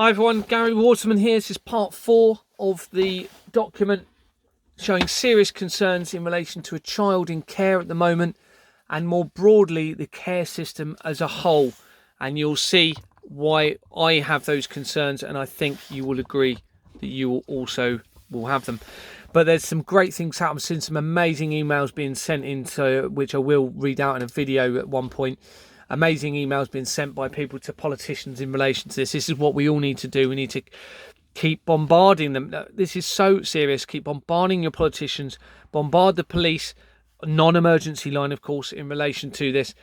Hi everyone, Gary Waterman here. This is part 4 of the document showing serious concerns in relation to a child in care at the moment, and more broadly the care system as a whole. And you'll see why I have those concerns, and I think you will agree that you will also have them. But there's some great things happening. I've seen some amazing emails being sent in, which I will read out in a video at one point. Amazing emails being sent by people to politicians in relation to this. This is what we all need to do. We need to keep bombarding them. This is so serious. Keep bombarding your politicians. Bombard the police, non-emergency line, of course, in relation to this.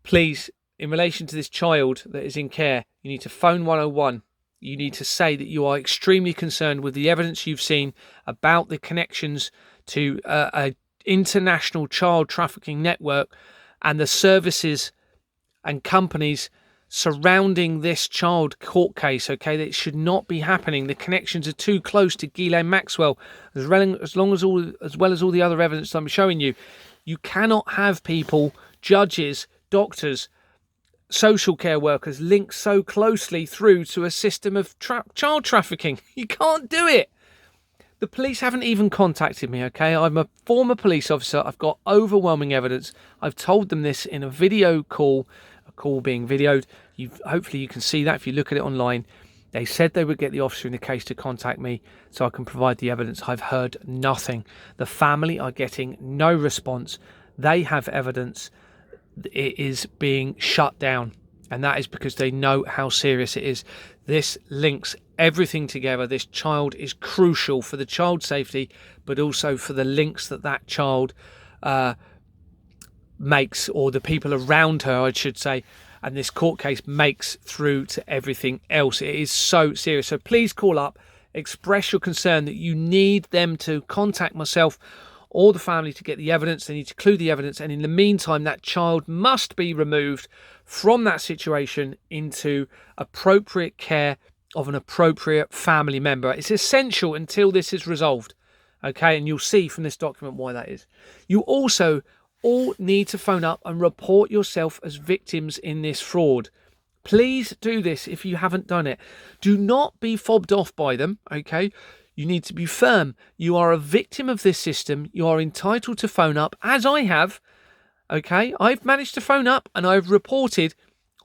Please, in relation to this child that is in care, you need to phone 101. You need to say that you are extremely concerned with the evidence you've seen about the connections to an international child trafficking network and the services and companies surrounding this child court case. Okay, that should not be happening. The connections are too close to Ghislaine Maxwell, as well as all the other evidence I'm showing you. You cannot have people, judges, doctors, social care workers linked so closely through to a system of child trafficking. You can't do it. The police haven't even contacted me, okay? I'm a former police officer. I've got overwhelming evidence. I've told them this in a video call, a call being videoed. Hopefully you can see that if you look at it online. They said they would get the officer in the case to contact me so I can provide the evidence. I've heard nothing. The family are getting no response. They have evidence. It is being shut down, and that is because they know how serious it is. This links everything together. This child is crucial for the child's safety, but also for the links that child makes, or the people around her, I should say, and this court case makes through to everything else. It is so serious. So please call up, express your concern that you need them to contact myself or the family to get the evidence. They need to clue the evidence, and in the meantime that child must be removed from that situation into appropriate care of an appropriate family member. It's essential until this is resolved, okay? And you'll see from this document why that is. You also all need to phone up and report yourself as victims in this fraud. Please do this if you haven't done it. Do not be fobbed off by them, okay? You need to be firm. You are a victim of this system. You are entitled to phone up, as I have. Okay, I've managed to phone up and I've reported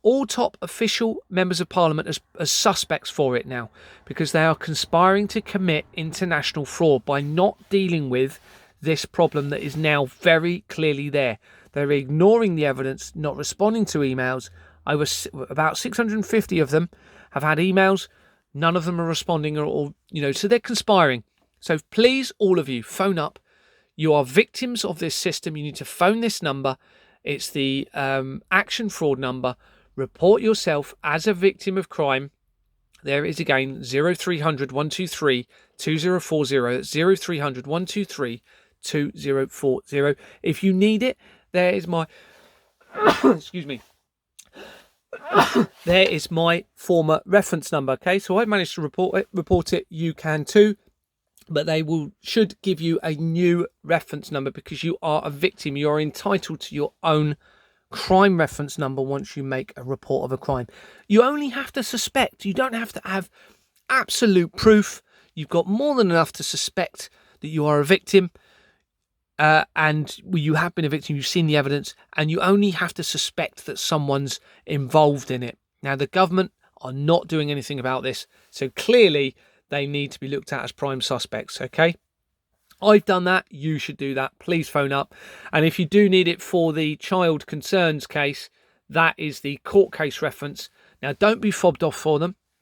all top official members of parliament as suspects for it now, because they are conspiring to commit international fraud by not dealing with this problem that is now very clearly there. They're ignoring the evidence, not responding to emails. About 650 of them have had emails. None of them are responding, or so they're conspiring. So please, all of you, phone up. You are victims of this system. You need to phone this number. It's the action fraud number. Report yourself as a victim of crime. There it is again, 0300 123 2040. That's 0300 123 2040. If you need it, there is my excuse me. There is my former reference number. Okay, so I've managed to report it. You can too, but they should give you a new reference number, because you are a victim. You are entitled to your own crime reference number once you make a report of a crime. You only have to suspect. You don't have to have absolute proof. You've got more than enough to suspect that you are a victim. And you have been a victim, you've seen the evidence, and you only have to suspect that someone's involved in it. Now, the government are not doing anything about this, so clearly they need to be looked at as prime suspects, okay? I've done that, you should do that. Please phone up. And if you do need it for the child concerns case, that is the court case reference. Now, don't be fobbed off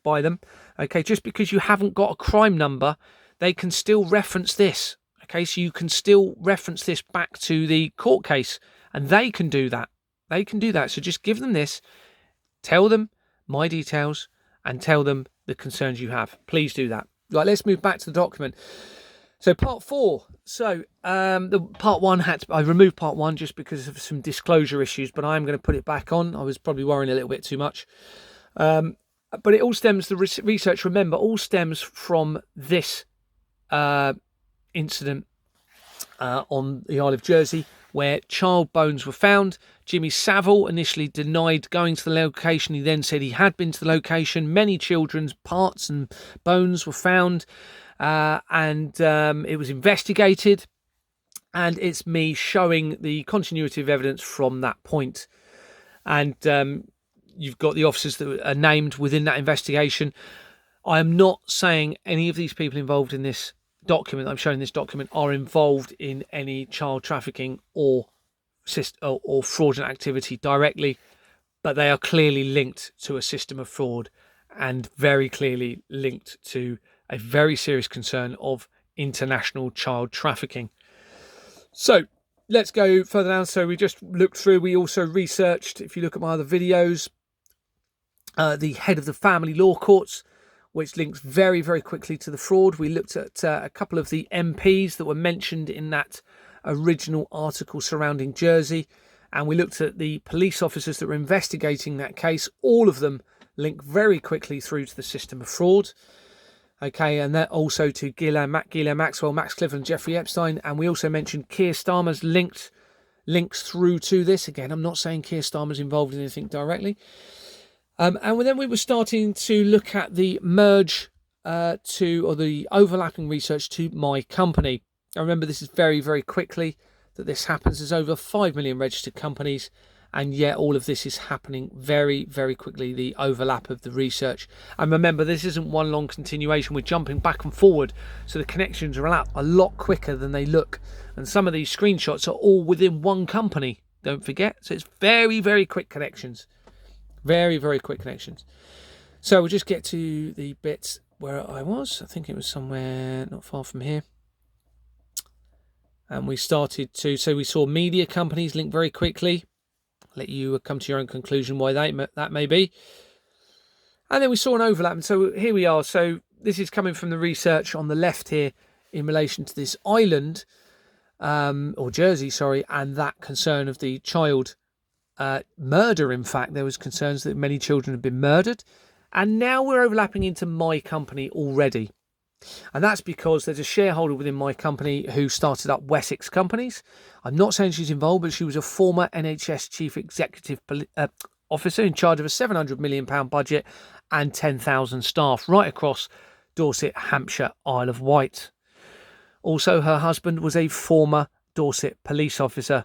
by them, okay? Just because you haven't got a crime number, they can still reference this. Okay, so you can still reference this back to the court case, and they can do that. They can do that. So just give them this, tell them my details, and tell them the concerns you have. Please do that. Right, let's move back to the document. So part 4. So the part 1 I removed part 1 just because of some disclosure issues, but I am going to put it back on. I was probably worrying a little bit too much. But it all stems, the research, remember, all stems from this incident on the Isle of Jersey where child bones were found. Jimmy Savile initially denied going to the location. He then said he had been to the location. Many children's parts and bones were found, and it was investigated. And it's me showing the continuity of evidence from that point. And you've got the officers that are named within that investigation. I am not saying any of these people involved in this document, I'm showing this document, are involved in any child trafficking or fraudulent activity directly, but they are clearly linked to a system of fraud and very clearly linked to a very serious concern of international child trafficking. So let's go further down. So we just looked through, we also researched, if you look at my other videos, the head of the family law courts, which links very, very quickly to the fraud. We looked at a couple of the MPs that were mentioned in that original article surrounding Jersey, and we looked at the police officers that were investigating that case. All of them link very quickly through to the system of fraud. Okay, and that also to Ghislaine Maxwell, Max Clifford and Jeffrey Epstein. And we also mentioned Keir Starmer's links through to this. Again, I'm not saying Keir Starmer's involved in anything directly. And then we were starting to look at the merge or the overlapping research to my company. I remember this is very, very quickly that this happens. There's over 5 million registered companies, and yet all of this is happening very, very quickly, the overlap of the research. And remember, this isn't one long continuation. We're jumping back and forward, so the connections are a lot quicker than they look. And some of these screenshots are all within one company, don't forget. So it's very, very quick connections. Very, very quick connections. So we'll just get to the bits where I was. I think it was somewhere not far from here. And we started to, so we saw media companies link very quickly. Let you come to your own conclusion why that may be. And then we saw an overlap. And so here we are. So this is coming from the research on the left here in relation to this island, or Jersey, sorry, and that concern of the child murder. In fact, there was concerns that many children had been murdered. And now we're overlapping into my company already. And that's because there's a shareholder within my company who started up Wessex Companies. I'm not saying she's involved, but she was a former NHS Chief Executive Officer in charge of a £700 million budget and 10,000 staff right across Dorset, Hampshire, Isle of Wight. Also, her husband was a former Dorset police officer.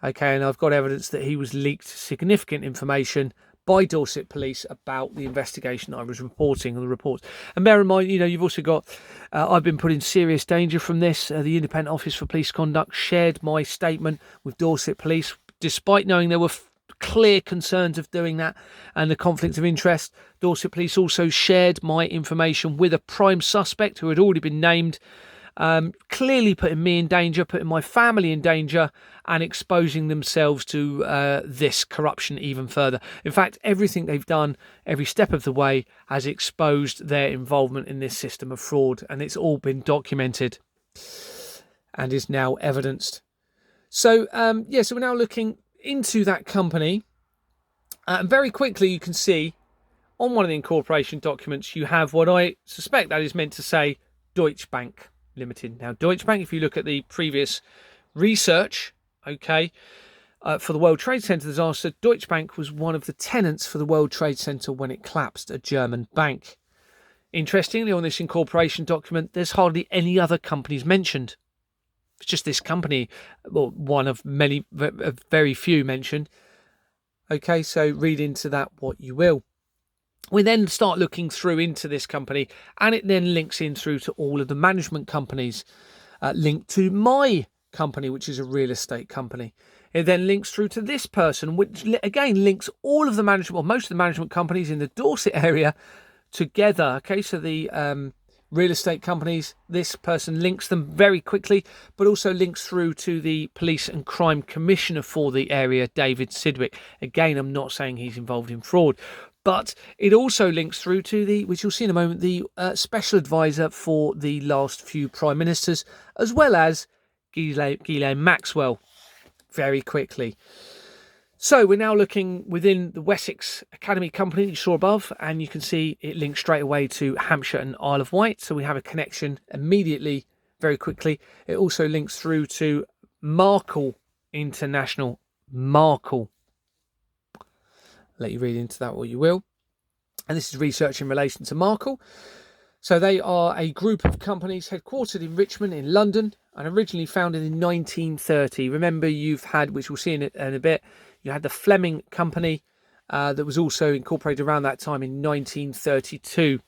Okay, and I've got evidence that he was leaked significant information by Dorset Police about the investigation I was reporting, on the reports. And bear in mind, you've also got, I've been put in serious danger from this. The Independent Office for Police Conduct shared my statement with Dorset Police, despite knowing there were clear concerns of doing that and the conflict of interest. Dorset Police also shared my information with a prime suspect who had already been named, clearly putting me in danger, putting my family in danger, and exposing themselves to this corruption even further. In fact, everything they've done, every step of the way, has exposed their involvement in this system of fraud, and it's all been documented and is now evidenced. So, so we're now looking into that company, and very quickly you can see on one of the incorporation documents you have what I suspect that is meant to say Deutsche Bank Limited. Now, Deutsche Bank, if you look at the previous research, for the World Trade Center disaster, Deutsche Bank was one of the tenants for the World Trade Center when it collapsed, a German bank. Interestingly, on this incorporation document, there's hardly any other companies mentioned. It's just this company, well, one of many, very few mentioned. Okay, so read into that what you will. We then start looking through into this company, and it then links in through to all of the management companies linked to my company, which is a real estate company. It then links through to this person, which again links all of the management, or most of the management companies in the Dorset area together. Okay, so the real estate companies, this person links them very quickly, but also links through to the police and crime commissioner for the area, David Sidgwick. Again, I'm not saying he's involved in fraud, but it also links through to the, which you'll see in a moment, the special advisor for the last few prime ministers, as well as Ghislaine Maxwell, very quickly. So we're now looking within the Wessex Academy company that you saw above, and you can see it links straight away to Hampshire and Isle of Wight. So we have a connection immediately, very quickly. It also links through to Markle International, Markle. Let you read into that what you will. And this is research in relation to Markle. So they are a group of companies headquartered in Richmond in London and originally founded in 1930. Remember, you've had, which we'll see in a bit, you had the Fleming Company that was also incorporated around that time in 1932.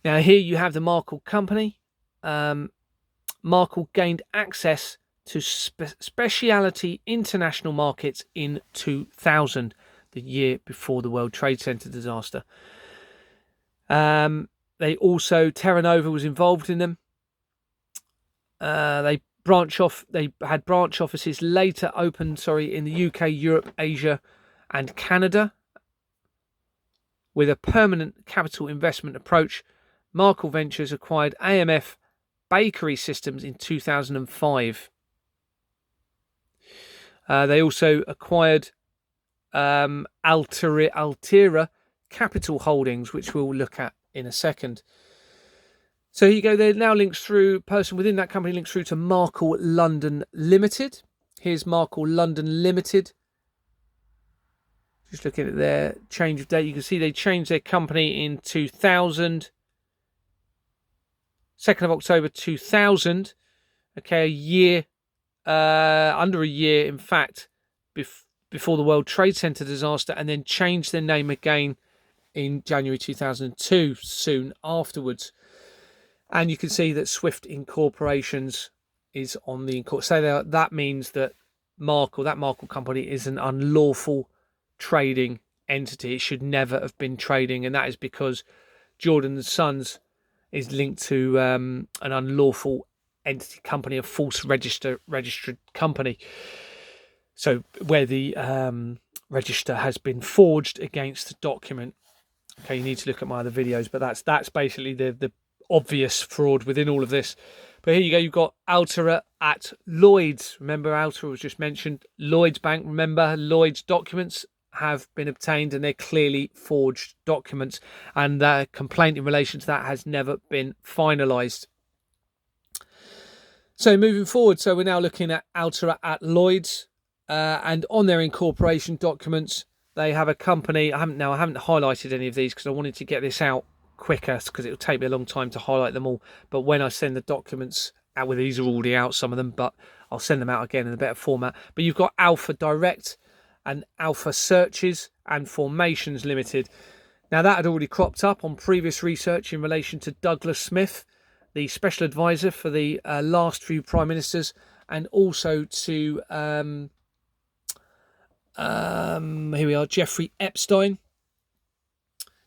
Now here you have the Markle Company. Markle gained access to specialty international markets in 2000, the year before the World Trade Center disaster. They also, Terra Nova was involved in them. They had branch offices later opened, in the UK, Europe, Asia, and Canada. With a permanent capital investment approach, Markle Ventures acquired AMF Bakery Systems in 2005. They also acquired Altera Capital Holdings, which we'll look at in a second. So here you go. There now links through, person within that company links through to Markle London Limited. Here's Markle London Limited. Just looking at their change of date, you can see they changed their company in 2000. 2nd of October 2000. Okay, a year, under a year, in fact, before the World Trade Center disaster, and then changed their name again in January 2002, soon afterwards. And you can see that Swift Incorporations is on the so that means that that Markle company is an unlawful trading entity. It should never have been trading, and that is because Jordan & Sons is linked to an unlawful entity company, a false registered company. So where the register has been forged against the document. Okay, you need to look at my other videos, but that's basically the obvious fraud within all of this. But here you go, you've got Altera at Lloyd's. Remember, Altera was just mentioned. Lloyd's Bank, remember, Lloyd's documents have been obtained and they're clearly forged documents, and the complaint in relation to that has never been finalised. So moving forward, so we're now looking at Altera at Lloyd's, and on their incorporation documents they have a company. I haven't highlighted any of these because I wanted to get this out quicker, because it will take me a long time to highlight them all. But when I send the documents out, well, these are already out, some of them, but I'll send them out again in a better format. But you've got Alpha Direct and Alpha Searches and Formations Limited. Now that had already cropped up on previous research in relation to Douglas Smith, the special advisor for the last few prime ministers, and also to here we are, Jeffrey Epstein.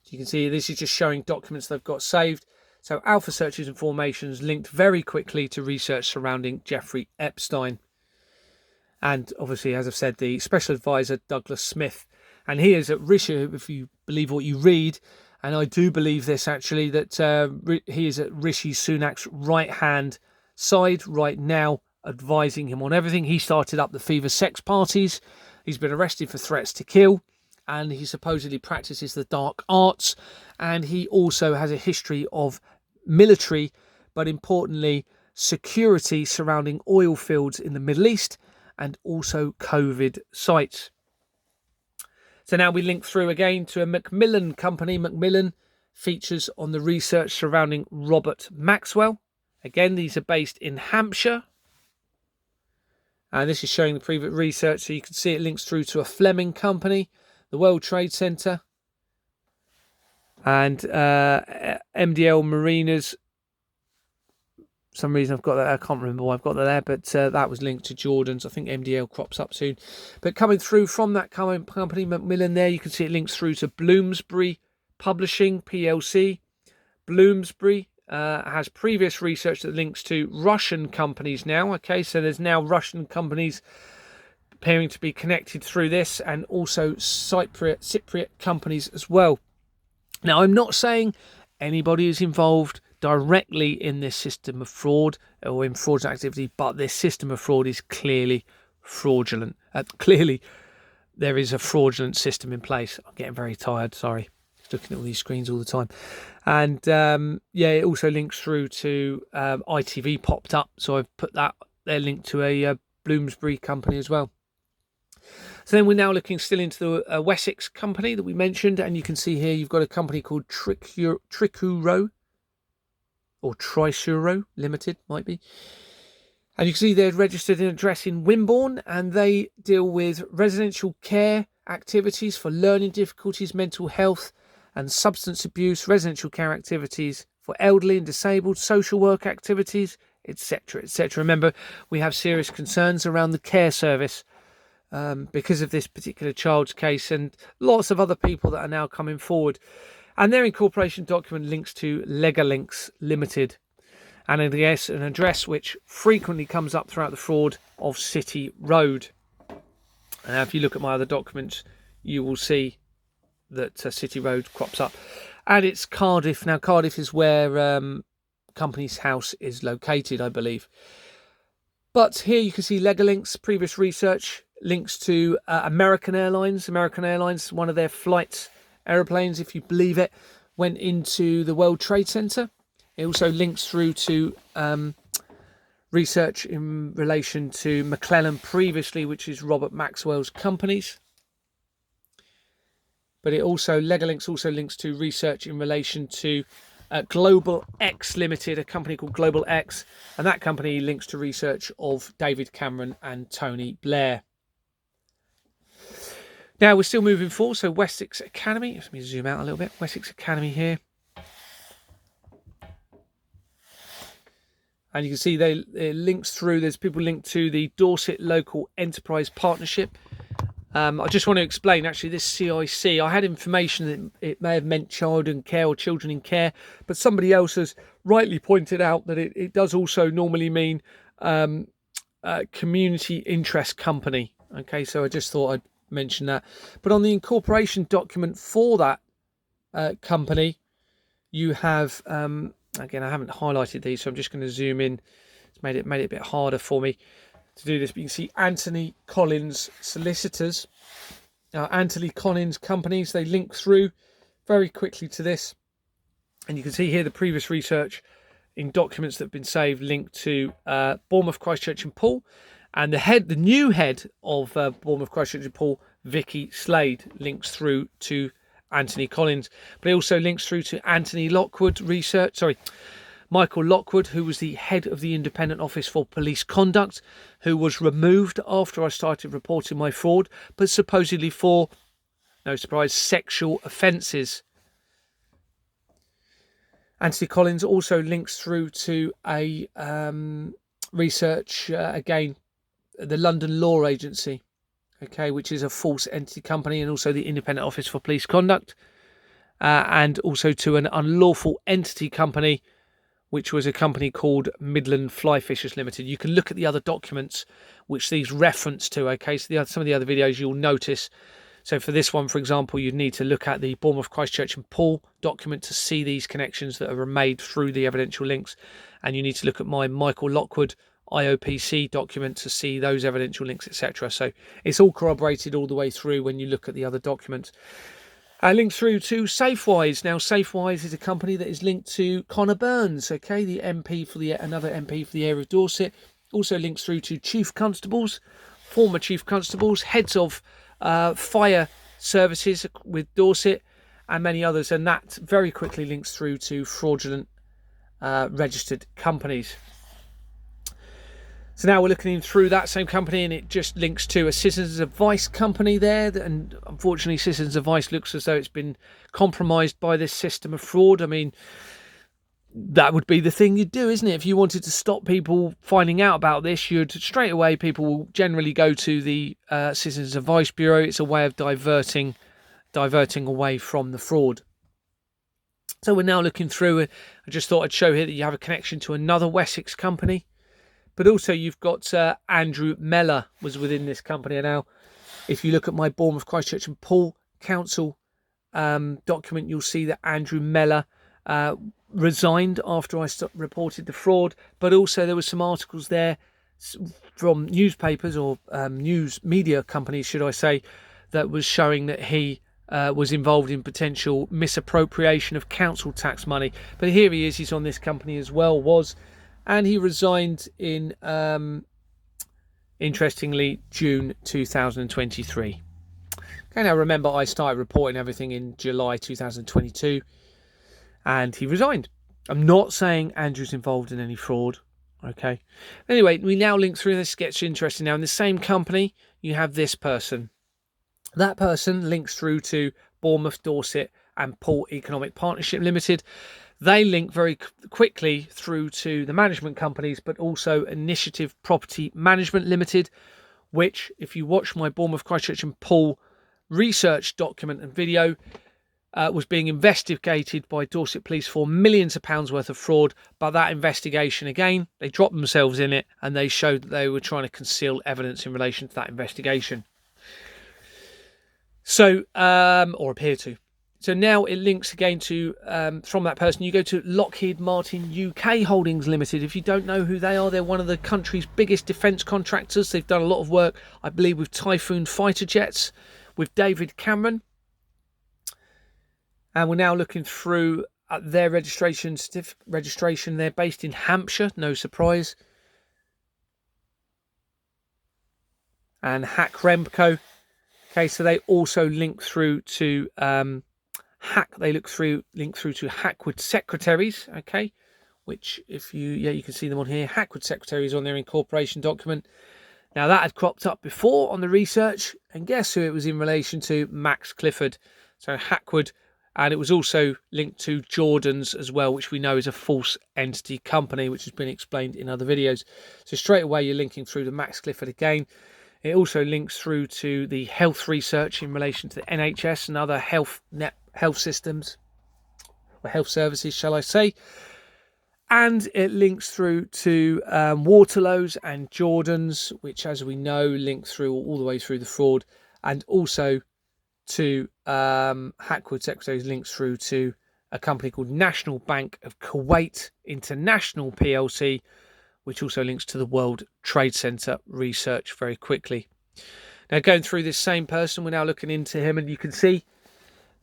So you can see this is just showing documents they've got saved. So Alpha Searches and Formations linked very quickly to research surrounding Jeffrey Epstein. And obviously, as I've said, the special advisor, Douglas Smith. And he is at Rishi, if you believe what you read, and I do believe this actually, that he is at Rishi Sunak's right-hand side right now, advising him on everything. He started up the Fever sex parties. He's been arrested for threats to kill, and he supposedly practices the dark arts. And he also has a history of military, but importantly, security surrounding oil fields in the Middle East and also COVID sites. So now we link through again to a Macmillan company. Macmillan features on the research surrounding Robert Maxwell. Again, these are based in Hampshire. And this is showing the previous research, so you can see it links through to a Fleming company, the World Trade Center, and MDL Marinas. For some reason I've got that, I can't remember why I've got that there, but that was linked to Jordan's. I think MDL crops up soon. But coming through from that company, Macmillan there, you can see it links through to Bloomsbury Publishing PLC. Bloomsbury has previous research that links to Russian companies now. Okay, so there's now Russian companies appearing to be connected through this, and also Cypriot companies as well. Now, I'm not saying anybody is involved directly in this system of fraud or in fraudulent activity, but this system of fraud is clearly fraudulent. Clearly, there is a fraudulent system in place. I'm getting very tired, sorry. Looking at all these screens all the time. And yeah, it also links through to ITV popped up, so I've put that there linked to a Bloomsbury company as well. So then we're now looking still into the Wessex company that we mentioned, and you can see here you've got a company called Tricuro or Trisuro Limited, might be. And you can see they're registered an address in Wimborne, and they deal with residential care activities for learning difficulties, mental health and substance abuse, residential care activities for elderly and disabled, social work activities, etc., etc. Remember, we have serious concerns around the care service because of this particular child's case, and lots of other people that are now coming forward. And their incorporation document links to Legalinks Limited, and an address which frequently comes up throughout the fraud of City Road. And if you look at my other documents, you will see that City Road crops up. And it's Cardiff. Now, Cardiff is where company's house is located, I believe. But here you can see Legalinks, previous research, links to American Airlines. American Airlines, one of their flight aeroplanes, if you believe it, went into the World Trade Center. It also links through to research in relation to McClellan previously, which is Robert Maxwell's companies. But it also, Legalinks also links to research in relation to Global X Limited, a company called Global X, and that company links to research of David Cameron and Tony Blair. Now we're still moving forward, so Wessex Academy, let me zoom out a little bit, Wessex Academy here. And you can see they links through, there's people linked to the Dorset Local Enterprise Partnership. I just want to explain, actually, this CIC, I had information that it may have meant child in care or children in care, but somebody else has rightly pointed out that it does also normally mean community interest company. Okay, so I just thought I'd mention that. But on the incorporation document for that company, you have, again, I haven't highlighted these, so I'm just going to zoom in. It's made it a bit harder for me to do this, but you can see Anthony Collins Solicitors, Anthony Collins Companies. They link through very quickly to this, and you can see here the previous research in documents that have been saved linked to Bournemouth, Christchurch and Poole, and the new head of Bournemouth, Christchurch and Poole, Vicky Slade, links through to Anthony Collins, but it also links through to Michael Lockwood, who was the head of the Independent Office for Police Conduct, who was removed after I started reporting my fraud, but supposedly for, no surprise, sexual offences. Anthony Collins also links through to a research, again, the London Law Agency, okay, which is a false entity company, and also the Independent Office for Police Conduct, and also to an unlawful entity company, which was a company called Midland Fly Fishers Limited. You can look at the other documents which these reference to, okay? So some of the other videos you'll notice. So for this one, for example, you'd need to look at the Bournemouth, Christchurch and Poole document to see these connections that are made through the evidential links. And you need to look at my Michael Lockwood IOPC document to see those evidential links, etc. So it's all corroborated all the way through when you look at the other documents. Linked through to Safewise. Now, Safewise is a company that is linked to Connor Burns, okay, the MP for another MP for the area of Dorset. Also links through to chief constables, former chief constables, heads of fire services with Dorset, and many others. And that very quickly links through to fraudulent registered companies. So now we're looking through that same company, and it just links to a Citizens Advice company there. And unfortunately, Citizens Advice looks as though it's been compromised by this system of fraud. I mean, that would be the thing you'd do, isn't it? If you wanted to stop people finding out about this, you'd straight away, people will generally go to the Citizens Advice Bureau. It's a way of diverting away from the fraud. So we're now looking through it. I just thought I'd show here that you have a connection to another Wessex company. But also you've got Andrew Mellor was within this company. And now, if you look at my Bournemouth, Christchurch and Poole Council document, you'll see that Andrew Mellor resigned after I reported the fraud. But also there were some articles there from newspapers or news media companies, should I say, that was showing that he was involved in potential misappropriation of council tax money. But here he is, he's on this company as well, and he resigned in Interestingly, June 2023. Okay, now remember, I started reporting everything in July 2022 and he resigned. I'm not saying Andrew's involved in any fraud. Okay. Anyway, we now link through. This gets interesting now. In the same company, you have this person. That person links through to Bournemouth, Dorset and Port Economic Partnership Limited. They link very quickly through to the management companies, but also Initiative Property Management Limited, which, if you watch my Bournemouth, Christchurch and Poole research document and video, was being investigated by Dorset Police for millions of pounds worth of fraud. But that investigation, again, they dropped themselves in it and they showed that they were trying to conceal evidence in relation to that investigation. So, or appear to. So now it links again to, from that person, you go to Lockheed Martin UK Holdings Limited. If you don't know who they are, they're one of the country's biggest defence contractors. They've done a lot of work, I believe, with Typhoon fighter jets, with David Cameron. And we're now looking through at their registration. They're based in Hampshire, no surprise. And Hack Remco. Okay, so they also link through to link through to Hackwood Secretaries, okay, which if you can see them on here. Hackwood Secretaries on their incorporation document. Now that had cropped up before on the research, and guess who it was in relation to? Max Clifford. So Hackwood, and it was also linked to Jordan's as well, which we know is a false entity company, which has been explained in other videos. So straight away you're linking through to Max Clifford again. It also links through to the health research in relation to the NHS and other health systems, or health services, shall I say. And it links through to Waterlow's and Jordan's, which, as we know, link through all the way through the fraud. And also to Hackwood Secretaries links through to a company called National Bank of Kuwait International PLC, which also links to the World Trade Center research very quickly. Now, going through this same person, we're now looking into him, and you can see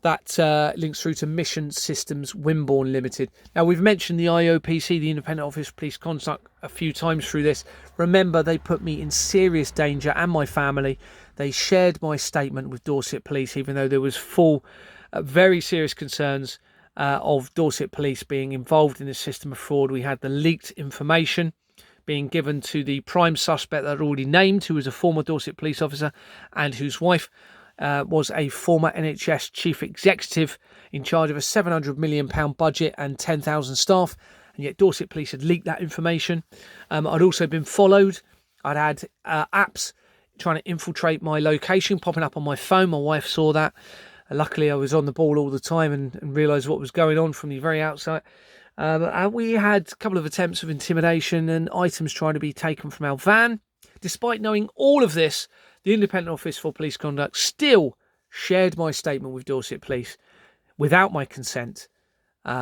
that links through to Mission Systems Wimborne Limited. Now, we've mentioned the IOPC, the Independent Office of Police Conduct, a few times through this. Remember, they put me in serious danger and my family. They shared my statement with Dorset Police, even though there was very serious concerns of Dorset Police being involved in this system of fraud. We had the leaked information being given to the prime suspect that I'd already named, who was a former Dorset police officer and whose wife was a former NHS chief executive in charge of a £700 million budget and 10,000 staff. And yet Dorset Police had leaked that information. I'd also been followed. I'd had apps trying to infiltrate my location, popping up on my phone. My wife saw that. Luckily, I was on the ball all the time and realised what was going on from the very outset. We had a couple of attempts of intimidation and items trying to be taken from our van. Despite knowing all of this, the Independent Office for Police Conduct still shared my statement with Dorset Police without my consent,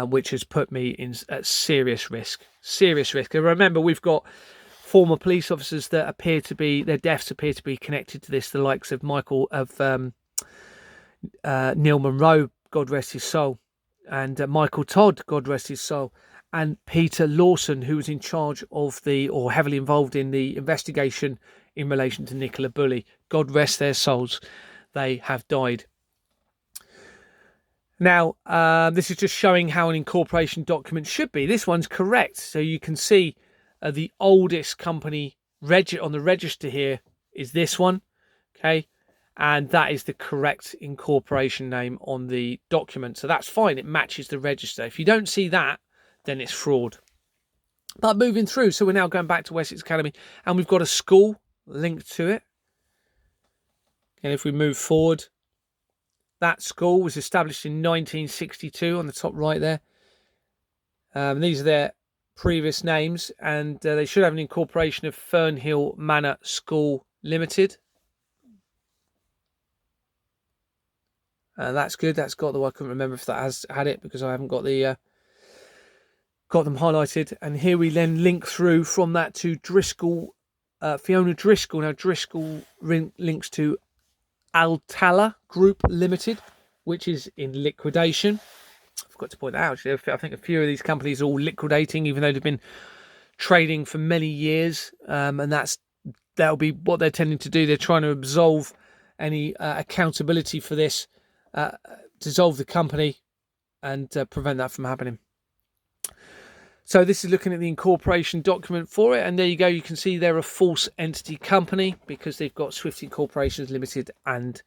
which has put me at serious risk. Serious risk. And remember, we've got former police officers that their deaths appear to be connected to this, the likes of Neil Monroe, God rest his soul, and Michael Todd, God rest his soul, and Peter Lawson, who was in charge of or heavily involved in the investigation in relation to Nicola Bulley. God rest their souls. They have died. Now, this is just showing how an incorporation document should be. This one's correct. So you can see the oldest company on the register here is this one. Okay. And that is the correct incorporation name on the document. So that's fine. It matches the register. If you don't see that, then it's fraud. But moving through, so we're now going back to Wessex Academy, and we've got a school linked to it. And if we move forward, that school was established in 1962 on the top right there. These are their previous names, and they should have an incorporation of Fernhill Manor School Limited. That's good. That's got I couldn't remember if that has had it because I haven't got got them highlighted. And here we then link through from that to Driscoll, Fiona Driscoll. Now Driscoll links to Altala Group Limited, which is in liquidation. I forgot to point that out. Actually, I think a few of these companies are all liquidating, even though they've been trading for many years, and that's that'll be what they're tending to do. They're trying to absolve any accountability for this, dissolve the company, and prevent that from happening. So this is looking at the incorporation document for it, and there you go. You can see they're a false entity company because they've got Swift Incorporations Limited and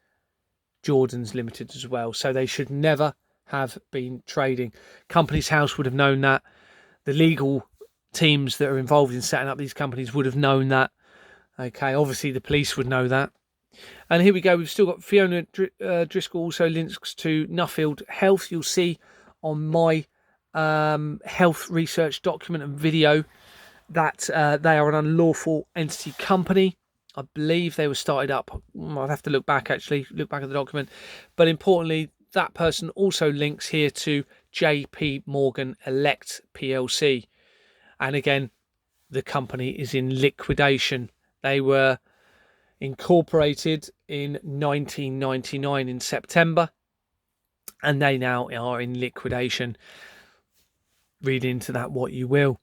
Jordan's Limited as well. So they should never have been trading. Companies House would have known that. The legal teams that are involved in setting up these companies would have known that. Okay, obviously the police would know that. And here we go. We've still got Fiona Driscoll also links to Nuffield Health. You'll see on my health research document and video that they are an unlawful entity company. I believe they were started up, I'd have to look back at the document, but importantly that person also links here to JP Morgan Elect PLC, and again the company is in liquidation. They were incorporated in 1999 in September, and they now are in liquidation. Read into that what you will,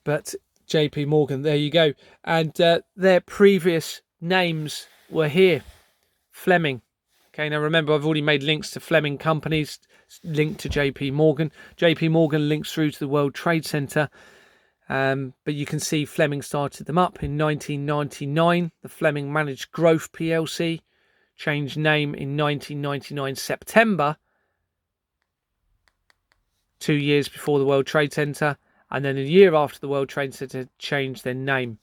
but JP Morgan, there you go. And their previous names were here. Fleming. Okay, now remember I've already made links to Fleming companies linked to JP Morgan. JP Morgan links through to the World Trade Center, but you can see Fleming started them up in 1999. The Fleming Managed Growth PLC changed name in 1999 September, 2 years before the World Trade Center, and then a year after the World Trade Center changed their name.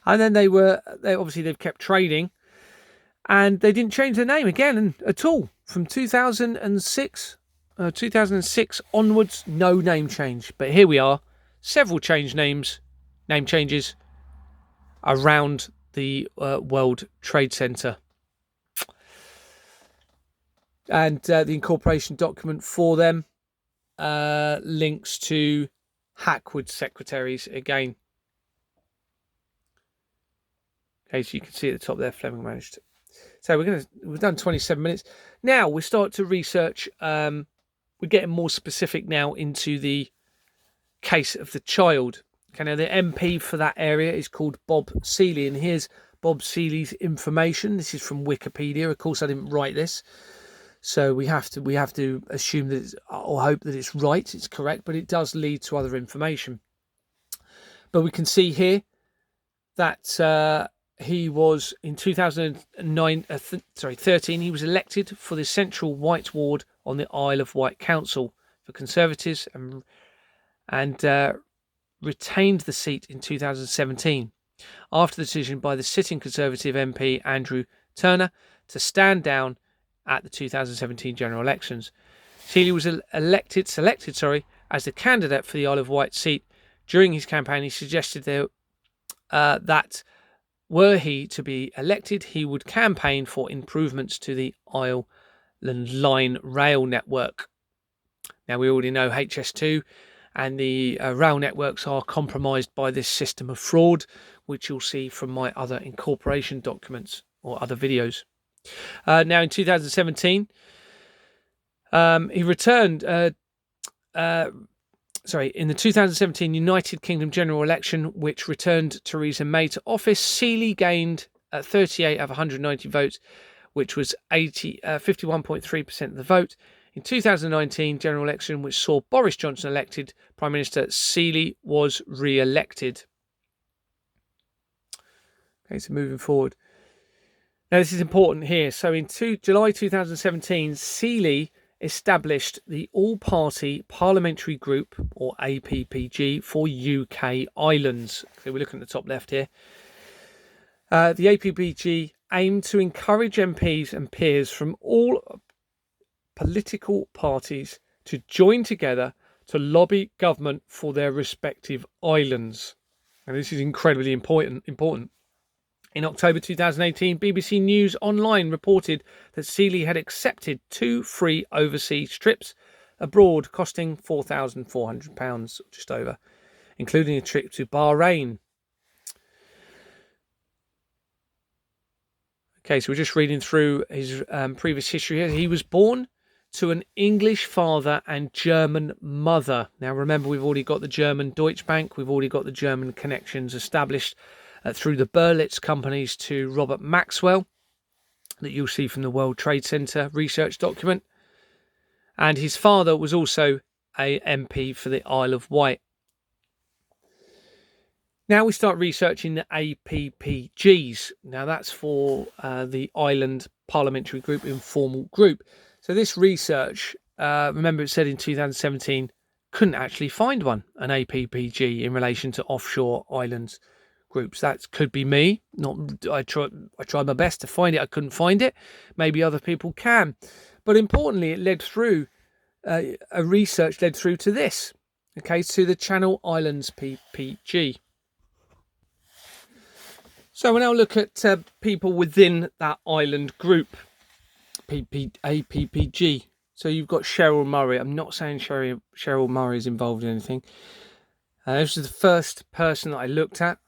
And then they've kept trading, and they didn't change their name again at all from 2006 onwards. No name change, but here we are, several name changes around the World Trade Center. And the incorporation document for them links to Hackwood Secretaries again. Okay, so you can see at the top there, Fleming Managed. So we've done 27 minutes. Now we start to research. We're getting more specific now into the case of the child. Okay, now the MP for that area is called Bob Seeley, and here's Bob Seeley's information. This is from Wikipedia. Of course, I didn't write this. So we have to assume that or hope that it's right, it's correct, but it does lead to other information. But we can see here that he was in 2013. He was elected for the Central Wight ward on the Isle of Wight Council for Conservatives and retained the seat in 2017 after the decision by the sitting Conservative MP Andrew Turner to stand down at the 2017 general elections. Seeley was selected as the candidate for the Isle of Wight seat. During his campaign, he suggested that were he to be elected, he would campaign for improvements to the Isle Line rail network. Now, we already know HS2 and the rail networks are compromised by this system of fraud, which you'll see from my other incorporation documents or other videos. Now, in 2017, he returned. In the 2017 United Kingdom general election, which returned Theresa May to office, Seeley gained 38 of 190 votes, which was 51.3% of the vote. In 2019 general election, which saw Boris Johnson elected Prime Minister, Seeley was re-elected. Okay, so moving forward. Now, this is important here. So in July 2017, Seeley established the All-Party Parliamentary Group, or APPG, for UK Islands. So we're looking at the top left here. The APPG aimed to encourage MPs and peers from all political parties to join together to lobby government for their respective islands. And this is incredibly important. In October 2018, BBC News Online reported that Seeley had accepted 2 free overseas trips abroad costing £4,400, just over, including a trip to Bahrain. Okay, so we're just reading through his previous history here. He was born to an English father and German mother. Now, remember, we've already got the German Deutsche Bank. We've already got the German connections established. through the Berlitz companies to Robert Maxwell, that you'll see from the World Trade Center research document. And his father was also a MP for the Isle of Wight. Now we start researching the APPGs. Now that's for the Island Parliamentary Group Informal Group. So this research, remember it said in 2017, couldn't actually find one, an APPG, in relation to offshore islands groups. That could be me. I tried my best to find it. I couldn't find it. Maybe other people can. But importantly, it led through, a research led through to this, okay, to the Channel Islands PPG. So we'll now look at people within that island group, APPG. So you've got Cheryl Murray. I'm not saying Cheryl Murray is involved in anything. This is the first person that I looked at.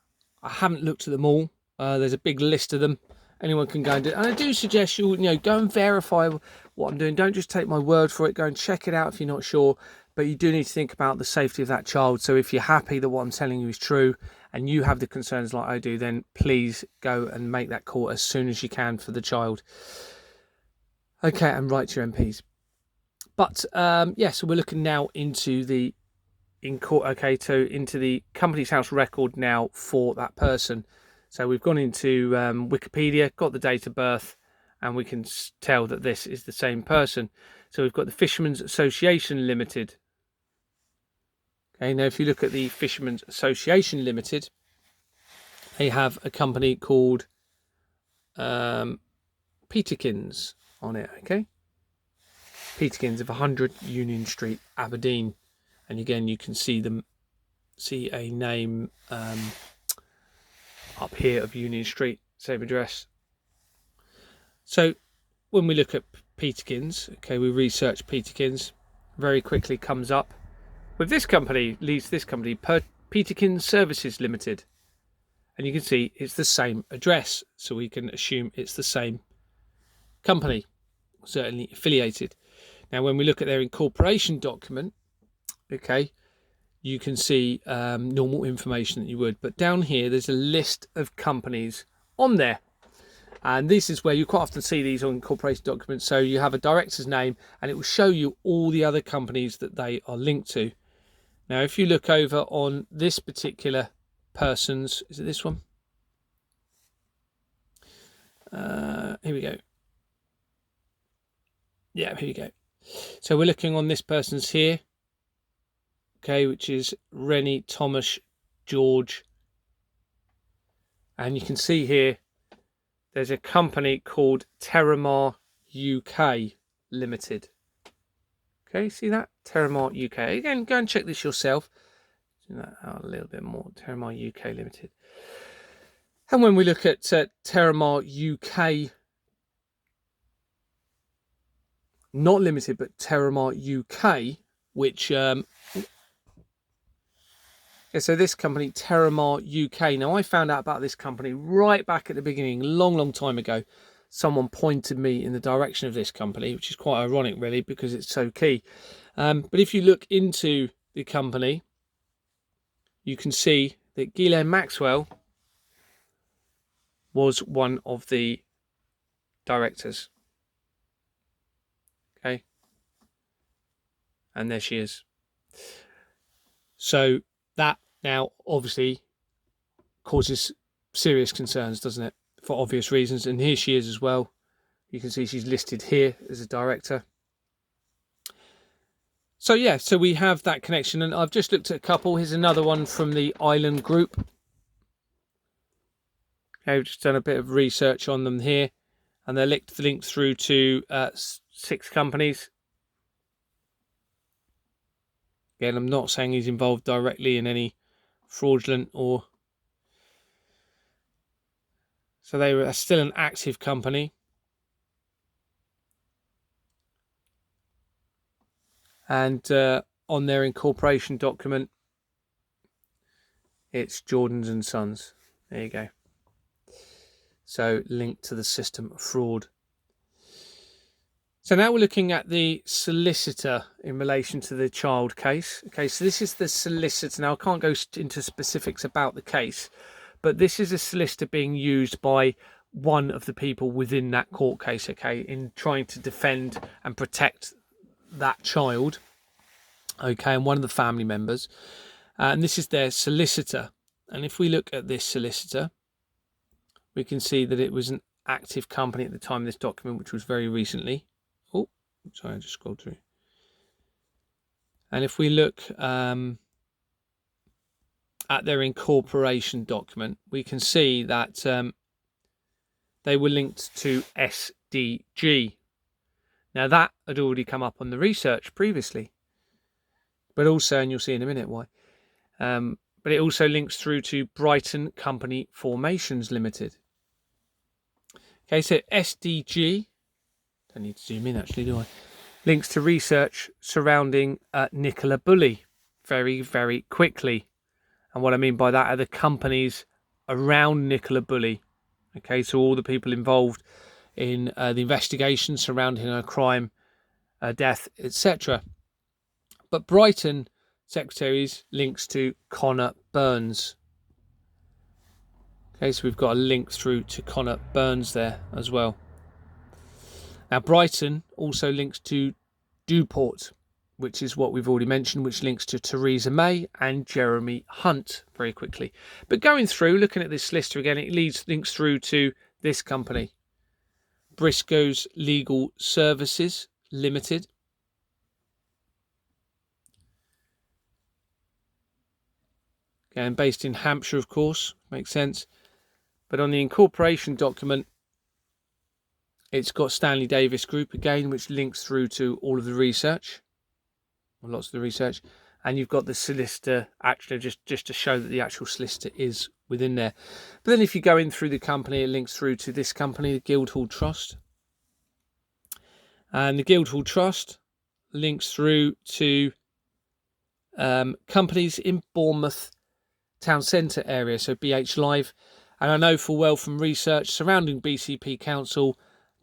I haven't looked at them all. There's a big list of them. Anyone can go and do it. And I do suggest you go and verify what I'm doing. Don't just take my word for it. Go and check it out if you're not sure. But you do need to think about the safety of that child. So if you're happy that what I'm telling you is true and you have the concerns like I do, then please go and make that call as soon as you can for the child. Okay, and write to your MPs. But so we're looking now into the into the Companies House record now for that person. So we've gone into Wikipedia, got the date of birth, and we can tell that this is the same person. So we've got the Fishermen's Association Limited. Okay, now if you look at the Fishermen's Association Limited, they have a company called Peterkins on it, okay? Peterkins of 100 Union Street, Aberdeen. And again, you can see a name up here of Union Street, same address. So when we look at Peterkins, okay, we research Peterkins, very quickly comes up with this company, leads this company, Peterkins Services Limited. And you can see it's the same address, so we can assume it's the same company, certainly affiliated. Now, when we look at their incorporation document, okay, you can see normal information that you would. But down here, there's a list of companies on there. And this is where you quite often see these on incorporation documents. So you have a director's name and it will show you all the other companies that they are linked to. Now, if you look over on this particular person's, is it this one? Here we go. Yeah, here we go. So we're looking on this person's here. Okay, which is Rennie Thomas George. And you can see here, there's a company called Terramar UK Limited. Okay, see that? Terramar UK. Again, go and check this yourself. Do that out a little bit more. Terramar UK Limited. And when we look at Terramar UK, not limited, but Terramar UK, which so this company, Terramar UK. Now, I found out about this company right back at the beginning, long time ago. Someone pointed me in the direction of this company, which is quite ironic, really, because it's so key. But if you look into the company, you can see that Ghislaine Maxwell was one of the directors. Okay. And there she is. So that now obviously causes serious concerns, doesn't it? For obvious reasons. And here she is as well. You can see she's listed here as a director. So yeah, so we have that connection. And I've just looked at a couple. Here's another one from the Island Group. Okay, we've just done a bit of research on them here. And they're linked through to 6 companies. Again, I'm not saying he's involved directly in any fraudulent or... So they are still an active company. And on their incorporation document, it's Jordans and Sons. There you go. So linked to the system of fraud. So now we're looking at the solicitor in relation to the child case. Okay, so this is the solicitor. Now, I can't go into specifics about the case, but this is a solicitor being used by one of the people within that court case, okay, in trying to defend and protect that child, okay, and one of the family members. And this is their solicitor. And if we look at this solicitor, we can see that it was an active company at the time of this document, which was very recently. Oh, sorry, I just scrolled through. And if we look at their incorporation document, we can see that they were linked to SDG. Now that had already come up on the research previously, but also, and you'll see in a minute why, but it also links through to Brighton Company Formations Limited. Okay, so SDG, don't need to zoom in actually, do I? Links to research surrounding Nicola Bulley very, very quickly. And what I mean by that are the companies around Nicola Bulley. Okay, so all the people involved in the investigation surrounding her crime, death, etc. But Brighton Secretaries links to Connor Burns. Okay, so we've got a link through to Connor Burns there as well. Now Brighton also links to Dewport, which is what we've already mentioned, which links to Theresa May and Jeremy Hunt very quickly. But going through, looking at this solicitor again, it links through to this company, Briscoe's Legal Services Limited. Again, based in Hampshire, of course, makes sense. But on the incorporation document, it's got Stanley Davis Group again, which links through to all of the research, or lots of the research. And you've got the solicitor, actually, just to show that the actual solicitor is within there. But then if you go in through the company, it links through to this company, the Guildhall Trust. And the Guildhall Trust links through to companies in Bournemouth town centre area, so BH Live. And I know full well from research surrounding BCP Council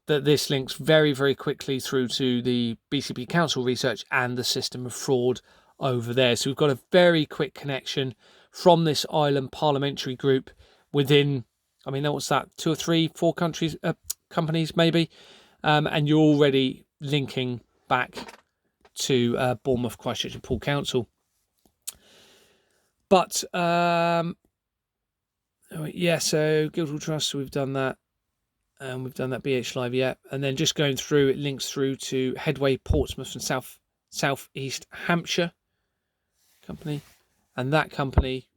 that this links very, very quickly through to the BCP Council research and the system of fraud over there. So we've got a very quick connection from this island parliamentary group within, I mean, what's that, 2 or 3, 4 countries, companies maybe, and you're already linking back to Bournemouth, Christchurch and Poole Council. But yeah, so Guildhall Trust, so we've done that. And we've done that BH Live, yeah. And then just going through, it links through to Headway Portsmouth and South East Hampshire company. And that company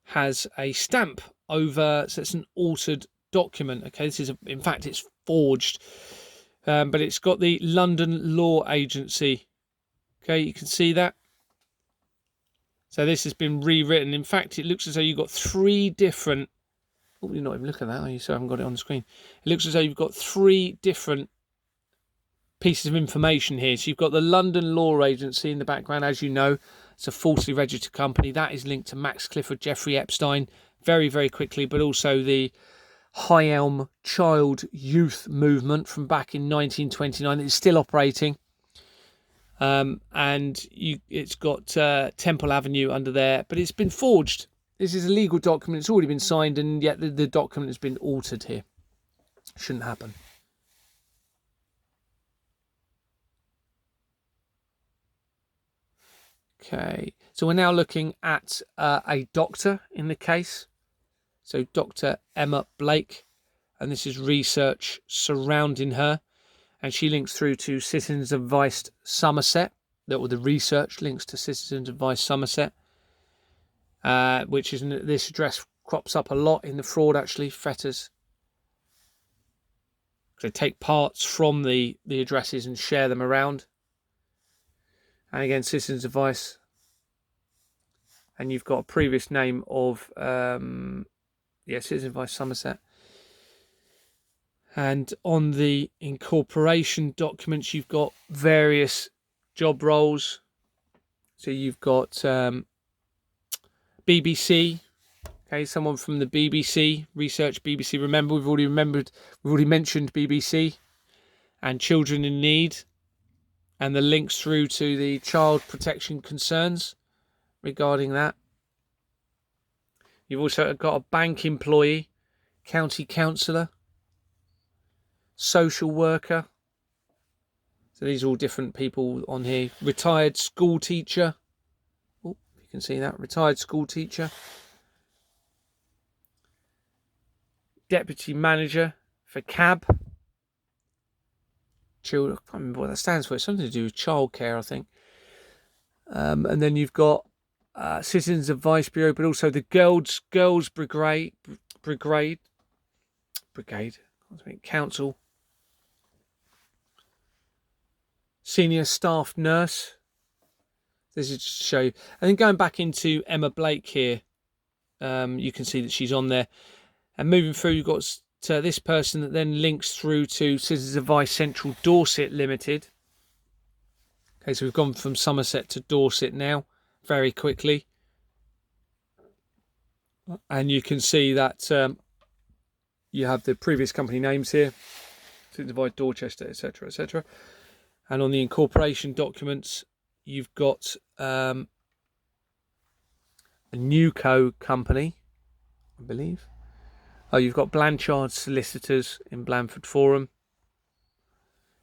has a stamp over, so it's an altered document. Okay, this is, in fact, it's forged. But it's got the London Law Agency. Okay, you can see that. So this has been rewritten. In fact, it looks as though you've got 3 different... Oh, you're not even looking at that, are you? So I haven't got it on the screen. It looks as though you've got 3 different pieces of information here. So you've got the London Law Agency in the background, as you know. It's a falsely registered company. That is linked to Max Clifford, Jeffrey Epstein, very, very quickly. But also the High Elm Child Youth Movement from back in 1929. It's still operating. And it's got Temple Avenue under there. But it's been forged. This is a legal document. It's already been signed, and yet the document has been altered here. Shouldn't happen. Okay, so we're now looking at a doctor in the case. So Dr. Emma Blake, and this is research surrounding her. And she links through to Citizens Advice Somerset. Or the research links to Citizens Advice Somerset. Which is, this address crops up a lot in the fraud, actually, fetters. They take parts from the addresses and share them around. And again, Citizens Advice. And you've got a previous name of, Citizens Advice Somerset. And on the incorporation documents, you've got various job roles. So you've got... BBC, okay, someone from the BBC, research BBC. Remember, we've already mentioned BBC and Children in Need, and the links through to the child protection concerns regarding that. You've also got a bank employee, county councillor, social worker. So these are all different people on here. Retired school teacher. Oh, you can see that. Retired school teacher. Deputy manager for CAB. Children. I can't remember what that stands for. It's something to do with childcare, I think. And then you've got Citizens Advice Bureau, but also the Girls Brigade, Council, Senior Staff Nurse. This is to show you. And then going back into Emma Blake here, you can see that she's on there. And moving through, you've got this person that then links through to Citizens Advice Central Dorset Limited. Okay, so we've gone from Somerset to Dorset now, very quickly. And you can see that you have the previous company names here, Citizens Advice Dorchester, etc., etc. And on the incorporation documents, you've got a Newco company, I believe. Oh, you've got Blanchard Solicitors in Blandford Forum.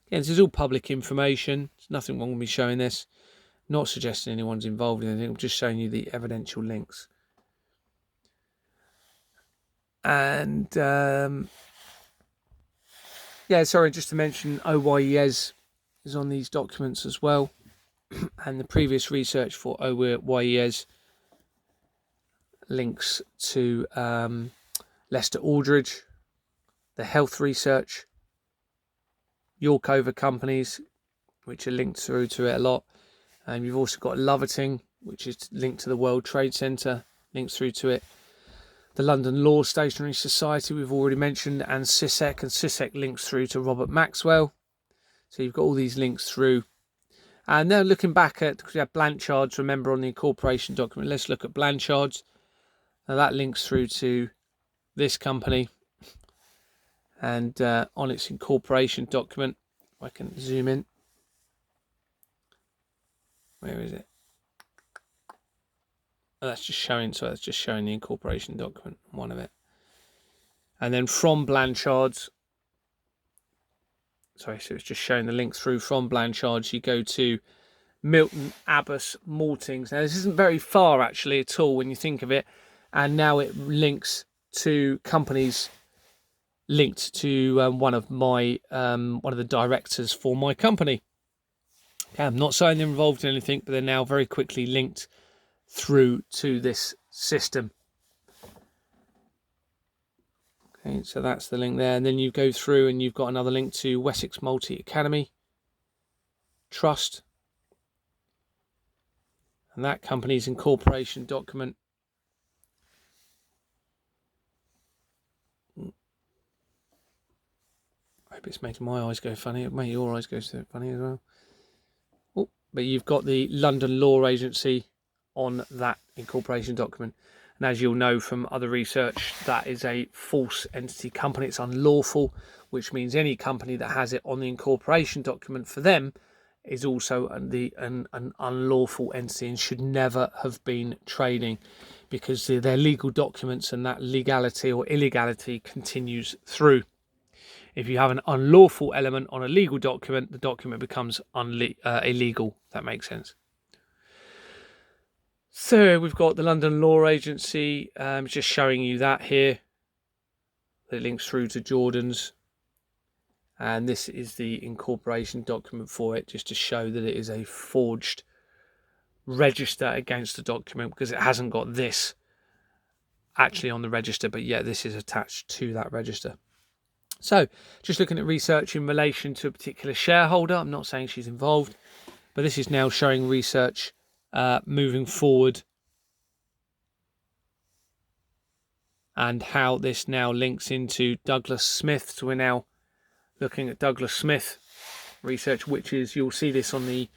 Again, this is all public information. There's nothing wrong with me showing this. Not suggesting anyone's involved in anything. I'm just showing you the evidential links. And, yeah, sorry, just to mention, OYES is on these documents as well. And the previous research for OYES links to Leicester Aldridge, the health research, Yorkover companies, which are linked through to it a lot. And you've also got Loverting, which is linked to the World Trade Centre, linked through to it. The London Law Stationery Society, we've already mentioned, and CISEC. And CISEC links through to Robert Maxwell. So you've got all these links through. And now looking back at, because we have Blanchard's, remember, on the incorporation document. Let's look at Blanchard's. Now that links through to this company. And on its incorporation document, if I can zoom in. Where is it? Oh, that's just showing. So that's just showing the incorporation document, one of it. And then from Blanchard's, sorry, so it's just showing the link through from Blanchard's. You go to Milton Abbas Maltings. Now this isn't very far actually at all when you think of it, and now it links to companies linked to one of the directors for my company. Okay, I'm not saying they're involved in anything, but they're now very quickly linked through to this system. Okay, so that's the link there, and then you go through and you've got another link to Wessex Multi Academy Trust, and that company's incorporation document. I hope it's making my eyes go funny. It may your eyes go funny as well. Oh, but you've got the London Law Agency on that incorporation document. And as you'll know from other research, that is a false entity company. It's unlawful, which means any company that has it on the incorporation document for them is also an unlawful entity and should never have been trading, because they're legal documents and that legality or illegality continues through. If you have an unlawful element on a legal document, the document becomes illegal. If that makes sense. So we've got the London Law Agency, just showing you that here. It links through to Jordan's. And this is the incorporation document for it, just to show that it is a forged register against the document, because it hasn't got this actually on the register, but yet this is attached to that register. So just looking at research in relation to a particular shareholder. I'm not saying she's involved, but this is now showing research moving forward and how this now links into Douglas Smith. So we're now looking at Douglas Smith research, which is, you'll see this on the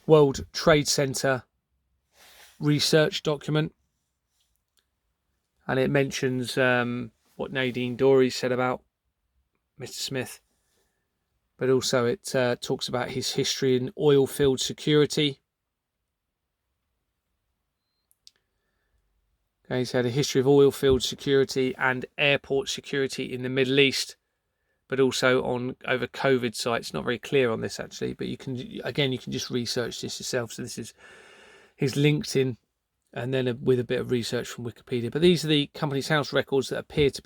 World Trade Centre research document, and it mentions what Nadine Dorey said about Mr. Smith, but also it talks about his history in oil field security. Okay, he's had a history of oil field security and airport security in the Middle East, but also on over COVID sites. Not very clear on this actually, but you can, again, you can just research this yourself. So this is his LinkedIn, and then with a bit of research from Wikipedia. But these are the company's house records that appear to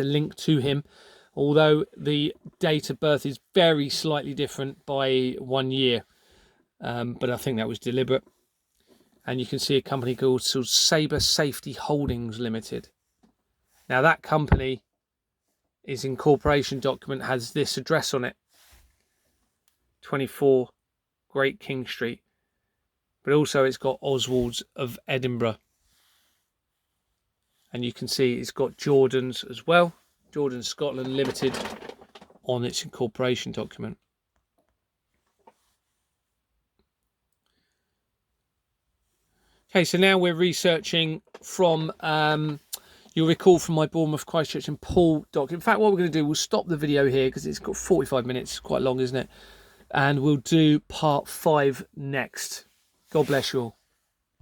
link to him, although the date of birth is very slightly different by 1 year. But I think that was deliberate. And you can see a company called Sabre Safety Holdings Limited. Now that company, his incorporation document has this address on it, 24 Great King Street, but also it's got Oswald's of Edinburgh. And you can see it's got Jordan's as well, Jordan Scotland Limited, on its incorporation document. Okay, so now we're researching from, you'll recall from my Bournemouth, Christchurch and Poole document. In fact, what we're going to do, we'll stop the video here because it's got 45 minutes, it's quite long, isn't it? And we'll do part 5 next. God bless you all.